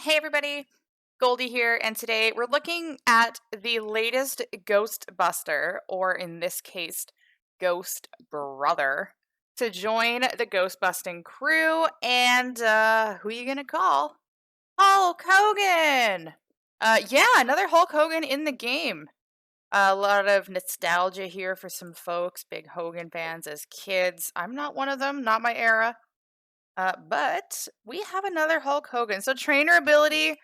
Hey everybody, Goldie here, and today we're looking at the latest Ghostbuster, or in this case, Ghost Brother, to join the Ghostbusting crew. And who are you gonna call? Hulk Hogan! Yeah, another Hulk Hogan in the game. A lot of nostalgia here for some folks, big Hogan fans as kids. I'm not one of them, not my era. But we have another Hulk Hogan. So trainer ability,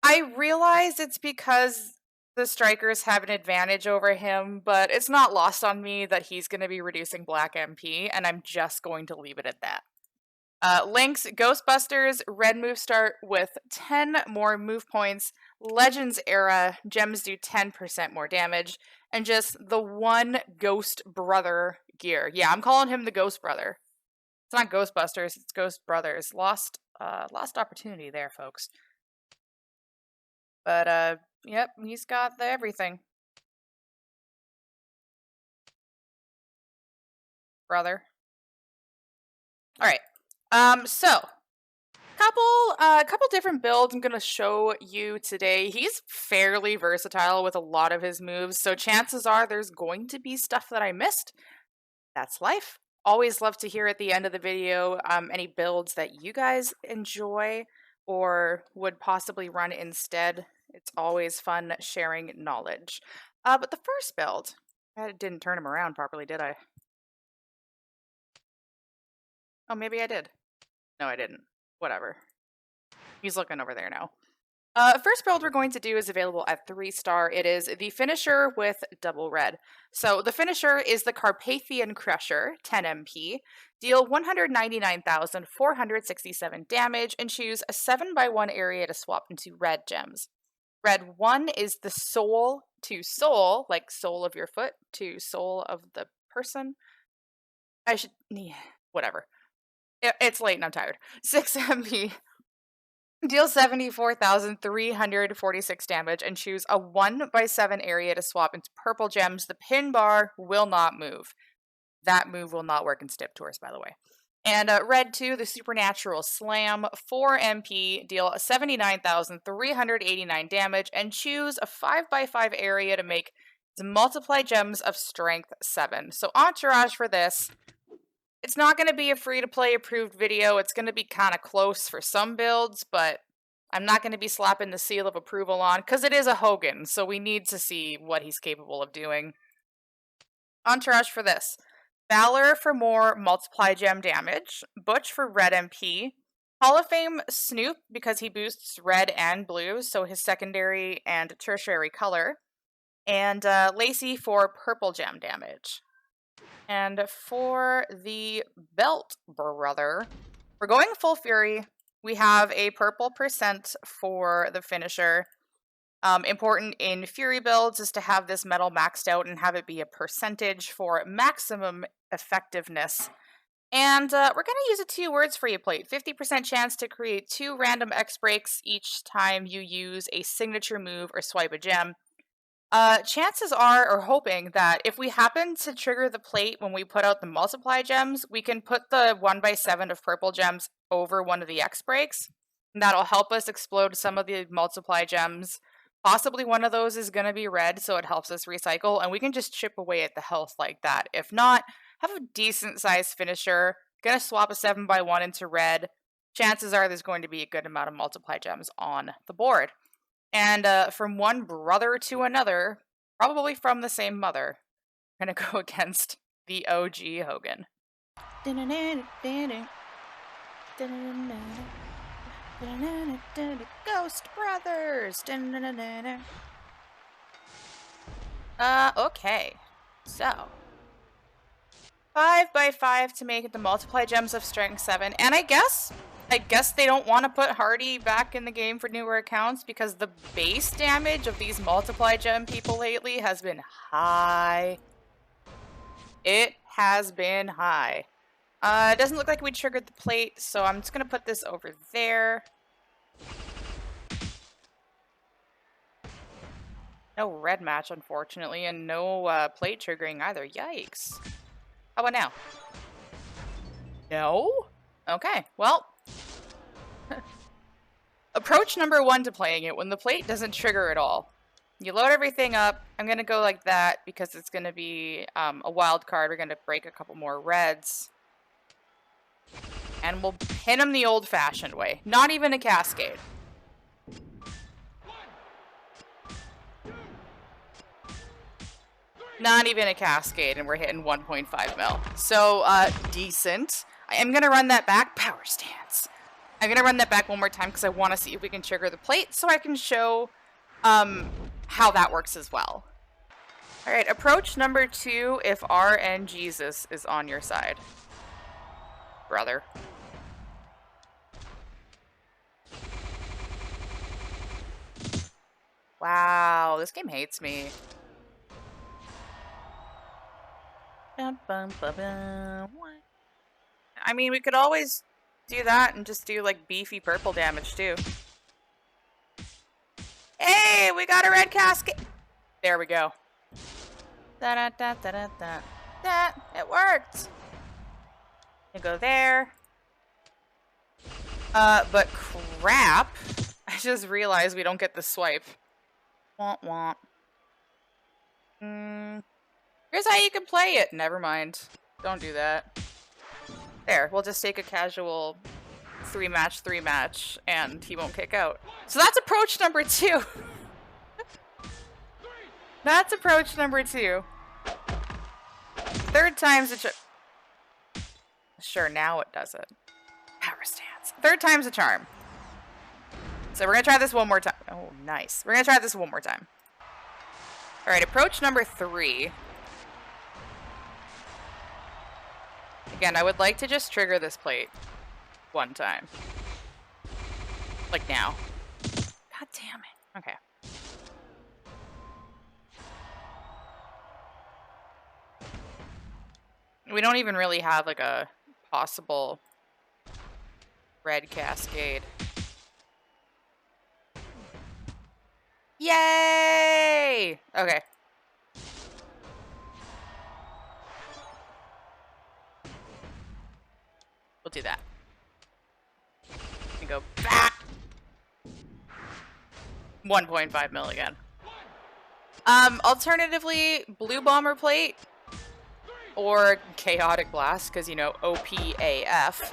I realize it's because the strikers have an advantage over him, but it's not lost on me that he's going to be reducing black MP, and I'm just going to leave it at that. Links, Ghostbusters, red move start with 10 more move points. Legends era, gems do 10% more damage, and just the one Ghost Brother gear. Yeah, I'm calling him the Ghost Brother. It's not Ghostbusters, it's Ghost Brothers. Lost opportunity there, folks. But yep, he's got the everything. Brother. Alright. So couple different builds I'm gonna show you today. He's fairly versatile with a lot of his moves, so chances are there's going to be stuff that I missed. That's life. Always love to hear at the end of the video any builds that you guys enjoy or would possibly run instead. It's always fun sharing knowledge. But the first build, I didn't turn him around properly, did I? Oh, maybe I did. No, I didn't. Whatever. He's looking over there now. First build we're going to do is available at 3-star. It is the finisher with double red. So the finisher is the Carpathian Crusher, 10 MP. Deal 199,467 damage and choose a 7x1 area to swap into red gems. Red 1 is the soul to soul, like sole of your foot to soul of the person. Whatever. It's late and I'm tired. 6 MP. Deal 74,346 damage and choose a 1x7 area to swap into purple gems. The pin bar will not move. That move will not work in Stip Tours, by the way. And red 2, the Supernatural Slam, 4 MP, deal 79,389 damage, and choose a 5x5 area to make the multiply gems of strength 7. So entourage for this. It's not going to be a free-to-play approved video. It's going to be kind of close for some builds, but I'm not going to be slapping the seal of approval on, because it is a Hogan, so we need to see what he's capable of doing. Entourage for this. Valor for more multiply gem damage. Butch for red MP. Hall of Fame Snoop, because he boosts red and blue, so his secondary and tertiary color. And Lacey for purple gem damage. And for the Belt Brother, we're going full Fury. We have a purple percent for the finisher. Important in Fury builds is to have this metal maxed out and have it be a percentage for maximum effectiveness. And we're going to use a 2 words for you plate. 50% chance to create 2 random X breaks each time you use a signature move or swipe a gem. Chances are, or hoping, that if we happen to trigger the plate when we put out the multiply gems, we can put the 1x7 of purple gems over one of the X breaks. And that'll help us explode some of the multiply gems. Possibly one of those is going to be red, so it helps us recycle, and we can just chip away at the health like that. If not, have a decent sized finisher. Gonna swap a 7x1 into red. Chances are there's going to be a good amount of multiply gems on the board. And from one brother to another, probably from the same mother, we're going to go against the OG Hogan. Ghost Brothers! Okay. So 5x5 to make it the multiply gems of strength 7. And I guess they don't want to put Hardy back in the game for newer accounts because the base damage of these multiply gem people lately has been high. It has been high. It doesn't look like we triggered the plate, so I'm just going to put this over there. No red match, unfortunately, and no plate triggering either. Yikes. How about now? No? Okay, well. Approach number 1 to playing it, when the plate doesn't trigger at all. You load everything up. I'm going to go like that because it's going to be a wild card. We're going to break a couple more reds. And we'll pin them the old-fashioned way. Not even a cascade. Not even a cascade, and we're hitting 1.5 mil. So, decent. I am going to run that back. Power stance. I'm going to run that back one more time because I want to see if we can trigger the plate so I can show how that works as well. All right, approach number 2 if RN Jesus is on your side. Brother. Wow, this game hates me. I mean, we could always do that and just do like beefy purple damage too. Hey, we got a red cascade. There we go. It worked. You go there. But crap. I just realized we don't get the swipe. Womp womp. Here's how you can play it. Never mind. Don't do that. There, we'll just take a casual 3-match, and he won't kick out. So that's approach number 2. That's approach number 2. Third time's a charm. Sure, now it does it. Power stance. Third time's a charm. So we're gonna try this one more time. Oh, nice. We're gonna try this one more time. All right, approach number 3. Again, I would like to just trigger this plate one time. Like now. God damn it. Okay. We don't even really have like a possible red cascade. Yay! Okay. We'll do that. And go back. 1.5 mil again. Alternatively, blue bomber plate or chaotic blast, because you know OPAF.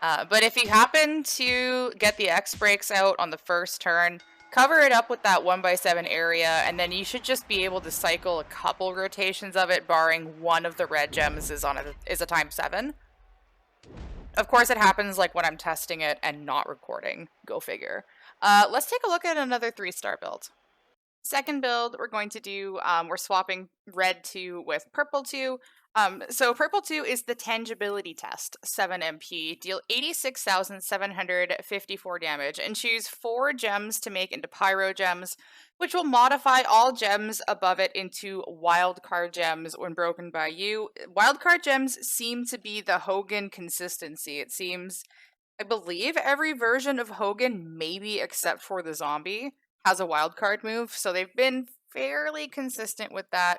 But if you happen to get the X breaks out on the first turn, cover it up with that 1x7 area, and then you should just be able to cycle a couple rotations of it, barring one of the red gems is a times 7. Of course, it happens like when I'm testing it and not recording. Go figure. Let's take a look at another 3-star build. Second build, we're going to do, we're swapping red 2 with purple 2. So purple 2 is the tangibility test, 7 MP, deal 86,754 damage, and choose 4 gems to make into pyro gems, which will modify all gems above it into wildcard gems when broken by you. Wildcard gems seem to be the Hogan consistency. It seems, I believe every version of Hogan, maybe except for the zombie, has a wildcard move, so they've been fairly consistent with that.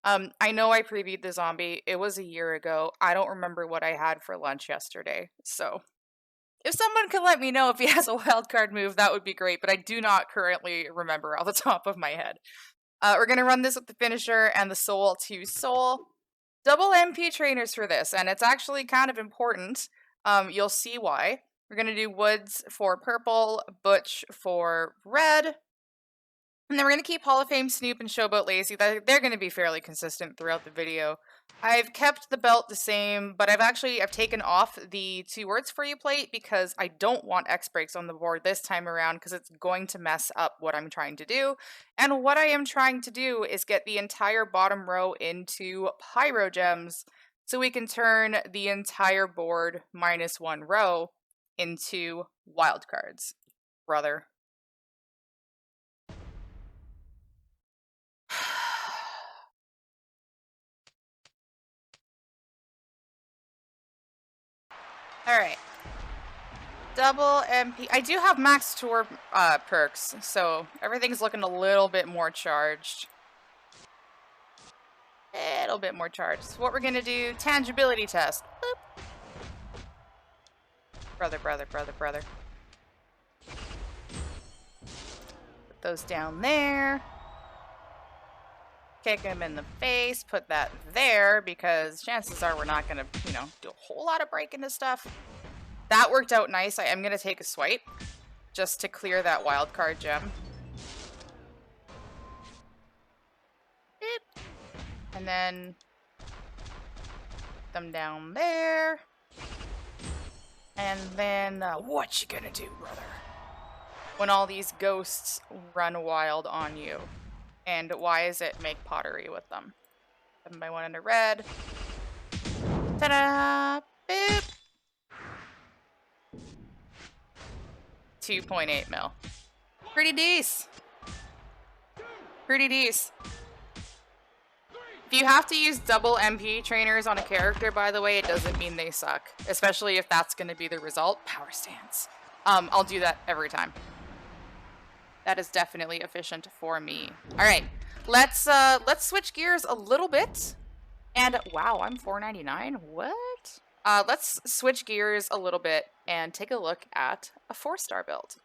I know I previewed the zombie. It was a year ago. I don't remember what I had for lunch yesterday. So if someone could let me know if he has a wildcard move, that would be great. But I do not currently remember off the top of my head. We're going to run this with the finisher and the soul to soul. Double MP trainers for this. And it's actually kind of important. You'll see why. We're going to do Woods for purple, Butch for red. And then we're going to keep Hall of Fame Snoop and Showboat Lazy. They're going to be fairly consistent throughout the video. I've kept the belt the same, but I've taken off the 2 words for you plate because I don't want X breaks on the board this time around because it's going to mess up what I'm trying to do. And what I am trying to do is get the entire bottom row into pyro gems so we can turn the entire board -1 row into wild cards. Brother. Alright. Double MP. I do have max tour perks, so everything's looking a little bit more charged. A little bit more charged. So what we're gonna do, tangibility test. Boop. Brother. those down there. Kick him in the face, put that there, because chances are we're not gonna, you know, do a whole lot of breaking to stuff. That worked out nice. I am gonna take a swipe just to clear that wild card gem. Beep. And then them down there. And then, what you gonna do, brother? When all these ghosts run wild on you. And why is it make pottery with them? 7 by 1 under red. Ta-da! Boop! 2.8 mil. Pretty decent. Pretty decent. If you have to use double MP trainers on a character, by the way, it doesn't mean they suck. Especially if that's going to be the result. Power stance. I'll do that every time. That is definitely efficient for me. All right, let's switch gears a little bit. And wow, I'm $4.99. What? Let's switch gears a little bit and take a look at a 4-star build.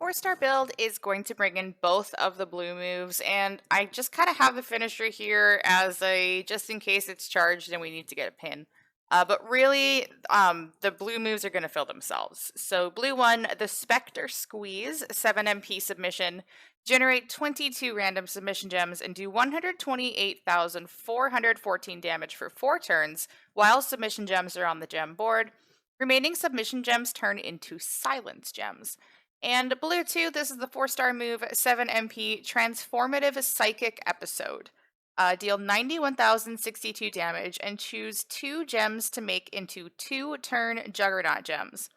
4-star build is going to bring in both of the blue moves, and I just kind of have the finisher here as a just in case it's charged and we need to get a pin. But really, the blue moves are going to fill themselves. So blue one, the Spectre Squeeze, 7 MP submission, generate 22 random submission gems and do 128,414 damage for 4 turns while submission gems are on the gem board. Remaining submission gems turn into silence gems. And blue 2, this is the 4-star move, 7 MP, Transformative Psychic Episode. Deal 91,062 damage and choose 2 gems to make into 2-turn Juggernaut gems.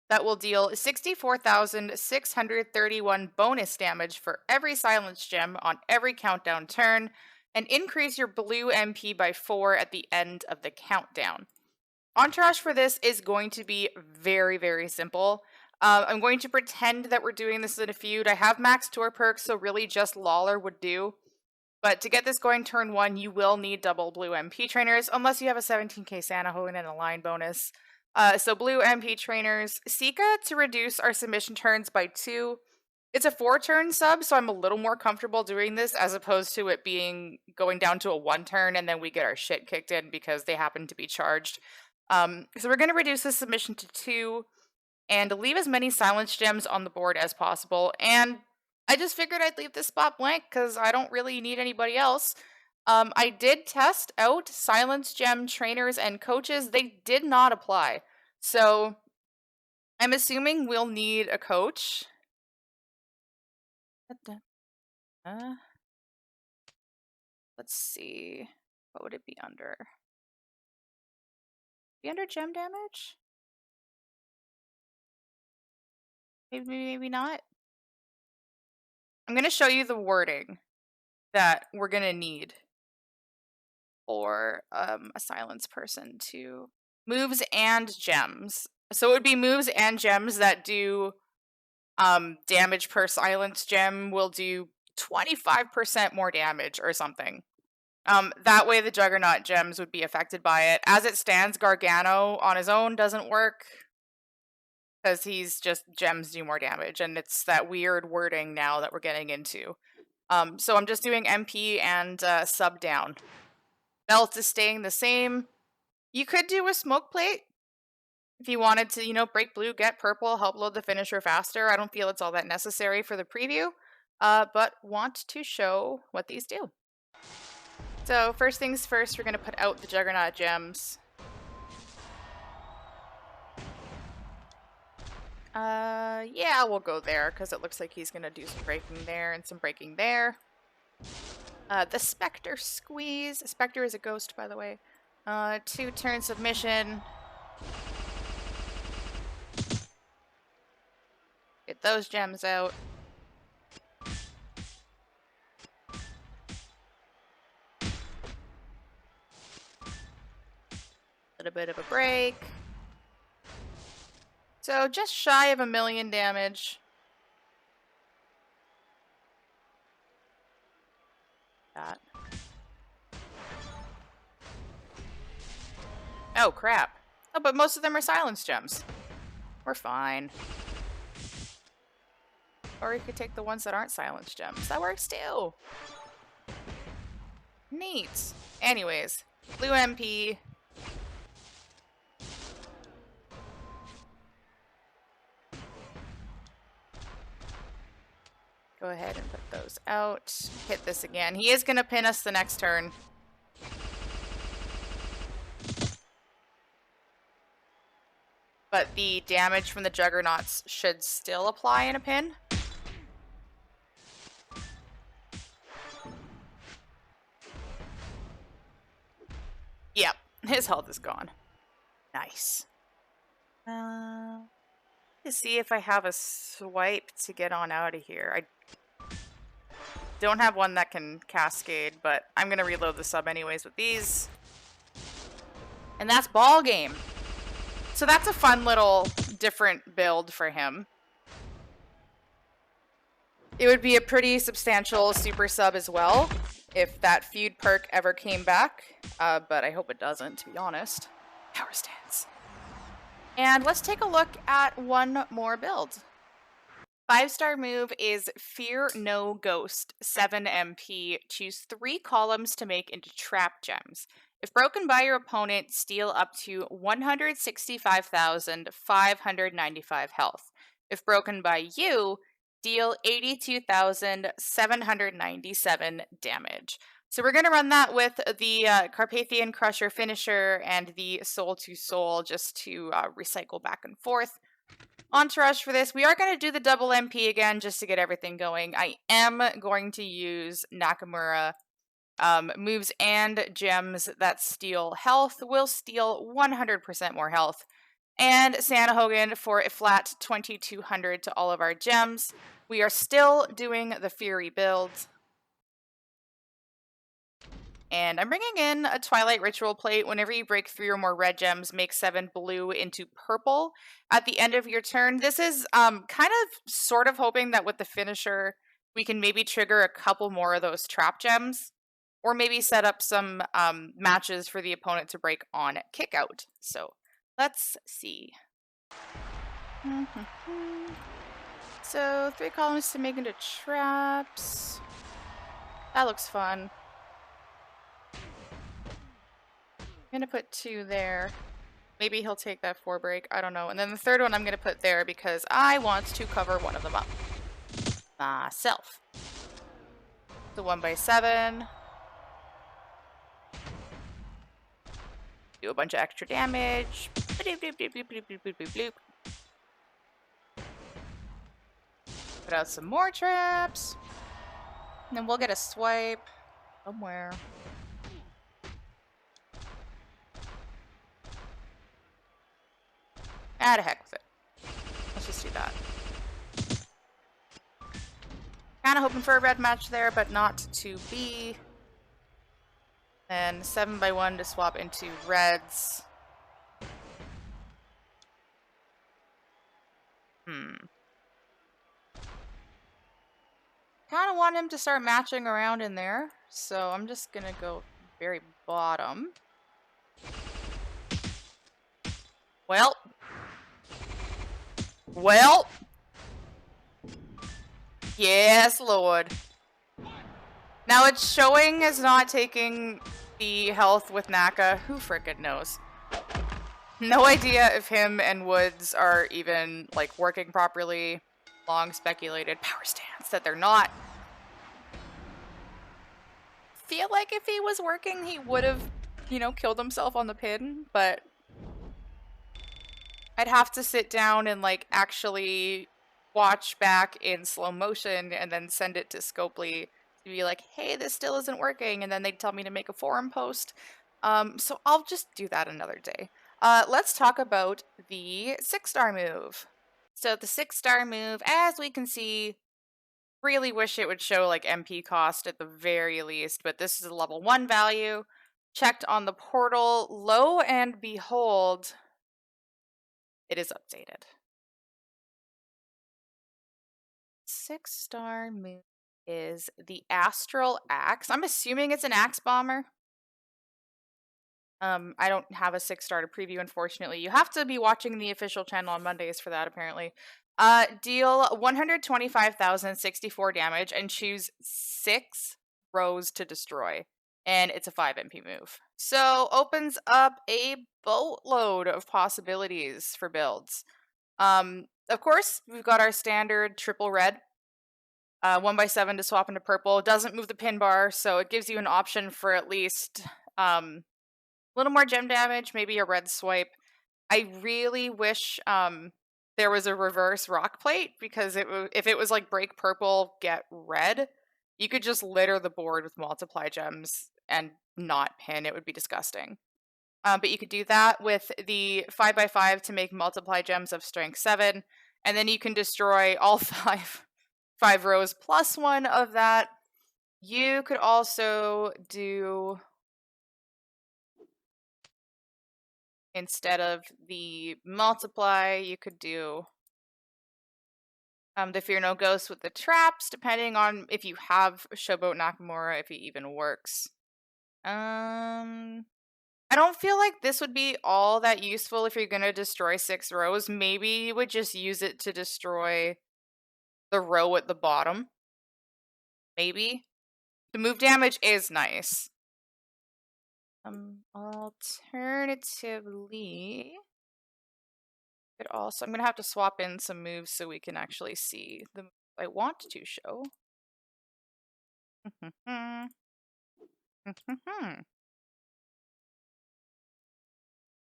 That will deal 64,631 bonus damage for every silence gem on every countdown turn, and increase your blue MP by 4 at the end of the countdown. Entourage for this is going to be very, very simple. I'm going to pretend that we're doing this in a feud. I have max tour perks, so really just Lawler would do. But to get this going turn 1, you will need double blue MP trainers, unless you have a 17k Santa Hogan and a line bonus. So blue MP trainers. Sika to reduce our submission turns by 2. It's a 4-turn sub, so I'm a little more comfortable doing this as opposed to it being going down to a 1-turn and then we get our shit kicked in because they happen to be charged. So we're going to reduce the submission to 2 and leave as many silence gems on the board as possible. And I just figured I'd leave this spot blank because I don't really need anybody else. I did test out silence gem trainers and coaches. They did not apply. So I'm assuming we'll need a coach. Let's see. What would it be under? Be under gem damage? Maybe not. I'm going to show you the wording that we're going to need for a silence person to moves and gems. So it would be moves and gems that do damage per silence gem will do 25% more damage or something. That way the Juggernaut gems would be affected by it. As it stands, Gargano on his own doesn't work because he's just gems do more damage, and it's that weird wording now that we're getting into. So I'm just doing MP and sub down. Belt is staying the same. You could do a smoke plate if you wanted to, you know, break blue, get purple, help load the finisher faster. I don't feel it's all that necessary for the preview, but want to show what these do. So first things first, we're going to put out the Juggernaut gems. Yeah, we'll go there because it looks like he's going to do some breaking there and some breaking there. The Spectre Squeeze. Spectre is a ghost, by the way. 2-turn submission. Get those gems out. Little bit of a break. So just shy of 1,000,000 damage. That. Oh crap. Oh, but most of them are silence gems. We're fine. Or you could take the ones that aren't silence gems. That works too. Neat. Anyways, blue MP. Go ahead and put those out. Hit this again. He is going to pin us the next turn. But the damage from the Juggernauts should still apply in a pin. Yep, his health is gone. Nice. To see if I have a swipe to get on out of here. I don't have one that can cascade, but I'm going to reload the sub anyways with these. And that's ball game. So that's a fun little different build for him. It would be a pretty substantial super sub as well if that feud perk ever came back, but I hope it doesn't, to be honest. Power stance. And let's take a look at one more build. 5-star move is Fear No Ghost, 7 MP. Choose 3 columns to make into trap gems. If broken by your opponent, steal up to 165,595 health. If broken by you, deal 82,797 damage. So we're going to run that with the Carpathian Crusher finisher and the Soul to Soul just to recycle back and forth. Entourage for this, we are going to do the double MP again just to get everything going. I am going to use Nakamura. Moves and gems that steal health will steal 100% more health. And Santa Hogan for a flat 2,200 to all of our gems. We are still doing the Fury build. And I'm bringing in a Twilight Ritual plate. Whenever you break 3 or more red gems, make 7 blue into purple at the end of your turn. This is kind of sort of hoping that with the finisher, we can maybe trigger a couple more of those trap gems. Or maybe set up some matches for the opponent to break on kick out. So let's see. So 3 columns to make into traps. That looks fun. I'm going to put 2 there. Maybe he'll take that 4 break. I don't know. And then the third one I'm going to put there because I want to cover one of them up. Myself. The 1x7. Do a bunch of extra damage. Bloop, bloop, bloop, bloop, bloop, bloop, bloop, bloop. Put out some more traps. And then we'll get a swipe somewhere. Ah, to heck with it. Let's just do that. Kind of hoping for a red match there, but not to be. And 7x1 to swap into reds. Kind of want him to start matching around in there, so I'm just gonna go very bottom. Well. Yes, Lord. Now it's showing as not taking the health with Naka. Who frickin' knows? No idea if him and Woods are even, like, working properly. Long speculated power stance that they're not. Feel like if he was working, he would have, you know, killed himself on the pin, but I'd have to sit down and, like, actually watch back in slow motion and then send it to Scopely to be like, hey, this still isn't working, and then they'd tell me to make a forum post. So I'll just do that another day. Let's talk about the 6-star move. So the 6-star move, as we can see, really wish it would show like MP cost at the very least, but this is a level 1 value. Checked on the portal, lo and behold, it is updated. 6-star move is the Astral Axe. I'm assuming it's an axe bomber. I don't have a 6-star to preview, unfortunately. You have to be watching the official channel on Mondays for that, apparently. Deal 125,064 damage and choose 6 rows to destroy. And it's a 5 MP move. So opens up a boatload of possibilities for builds. Of course, we've got our standard triple red. 1x7 to swap into purple. It doesn't move the pin bar, so it gives you an option for at least a little more gem damage, maybe a red swipe. I really wish there was a reverse rock plate, because if it was like break purple, get red, you could just litter the board with multiply gems and not pin. It would be disgusting. But you could do that with the 5x5 to make multiply gems of strength 7, and then you can destroy all 5 rows plus 1 of that. You could also do, instead of the multiply, you could do the Fear No Ghost with the traps, depending on if you have Showboat Nakamura, if he even works. I don't feel like this would be all that useful if you're going to destroy 6 rows. Maybe you would just use it to destroy the row at the bottom. Maybe. The move damage is nice. Alternatively, but also, I'm going to have to swap in some moves so we can actually see the moves I want to show.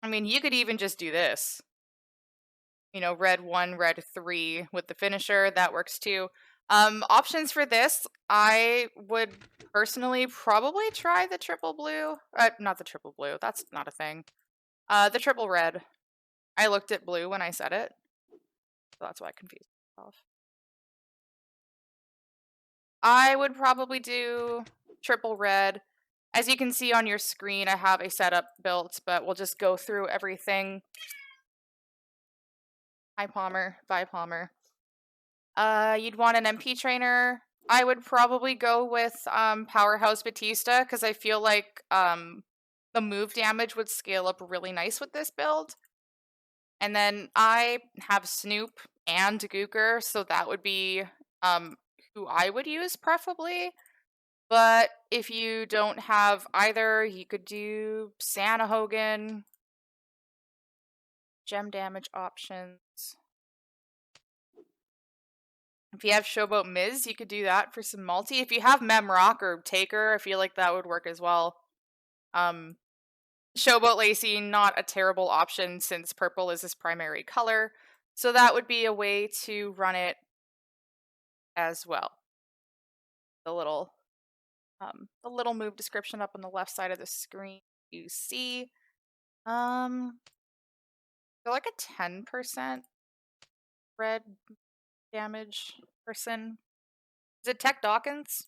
I mean, you could even just do this. You know, red 1, red 3 with the finisher. That works too. Options for this, I would personally probably try the triple blue. Not the triple blue. That's not a thing. The triple red. I looked at blue when I said it, so that's why I confused myself. I would probably do triple red. As you can see on your screen, I have a setup built, but we'll just go through everything. Hi, Palmer. Bye, Palmer. You'd want an MP trainer. I would probably go with Powerhouse Batista, because I feel like the move damage would scale up really nice with this build. And then I have Snoop and Gooker, so that would be who I would use preferably. But if you don't have either, you could do Santa Hogan. Gem damage options. If you have Showboat Miz, you could do that for some multi. If you have Memrock or Taker, I feel like that would work as well. Showboat Lacey, not a terrible option since purple is his primary color. So that would be a way to run it as well. The little move description up on the left side of the screen you see. They're like a 10% red damage person. Is it Tech Dawkins?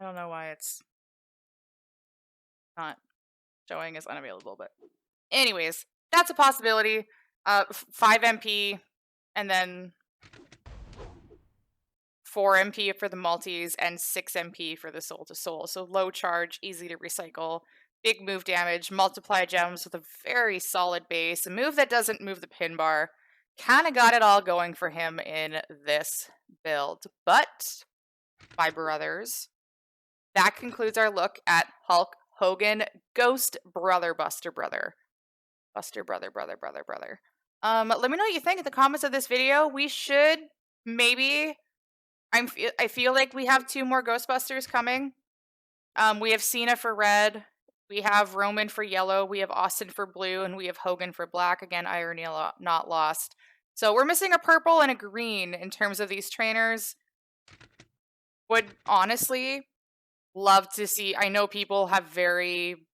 I don't know why it's not showing as unavailable, but anyways, that's a possibility. 5 MP and then 4 MP for the multis and 6 MP for the soul to soul. So low charge, easy to recycle, big move damage, multiply gems with a very solid base, a move that doesn't move the pin bar. Kind of got it all going for him in this build. But, my brothers, that concludes our look at Hulk Hogan Ghost Brother Buster Brother. Buster Brother Brother Brother Brother. Let me know what you think in the comments of this video. We should maybe... I feel like we have 2 more Ghostbusters coming. We have Cena for red. We have Roman for yellow. We have Austin for blue. And we have Hogan for black. Again, irony not lost. So we're missing a purple and a green in terms of these trainers. Would honestly love to see... I know people have very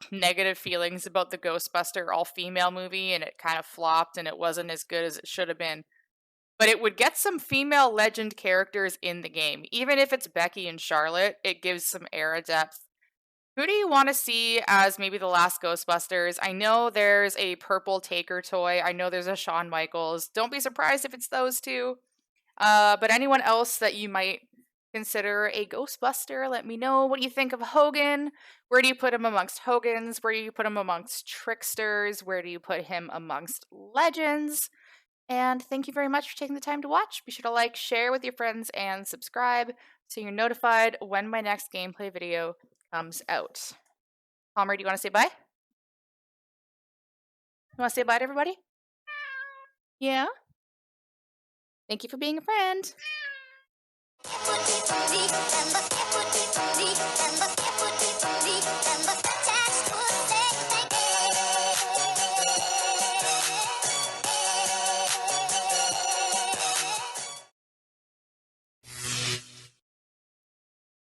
negative feelings about the Ghostbuster all-female movie. And it kind of flopped and it wasn't as good as it should have been. But it would get some female legend characters in the game. Even if it's Becky and Charlotte, it gives some era depth. Who do you want to see as maybe the last Ghostbusters? I know there's a purple Taker toy. I know there's a Shawn Michaels. Don't be surprised if it's those 2. But anyone else that you might consider a Ghostbuster. Let me know what you think of Hogan. Where do you put him amongst Hogans? Where do you put him amongst tricksters? Where do you put him amongst legends? And thank you very much for taking the time to watch. Be sure to like, share with your friends, and subscribe so you're notified when my next gameplay video comes out. Palmer, do you want to say bye? You want to say bye to everybody? Yeah? Thank you for being a friend.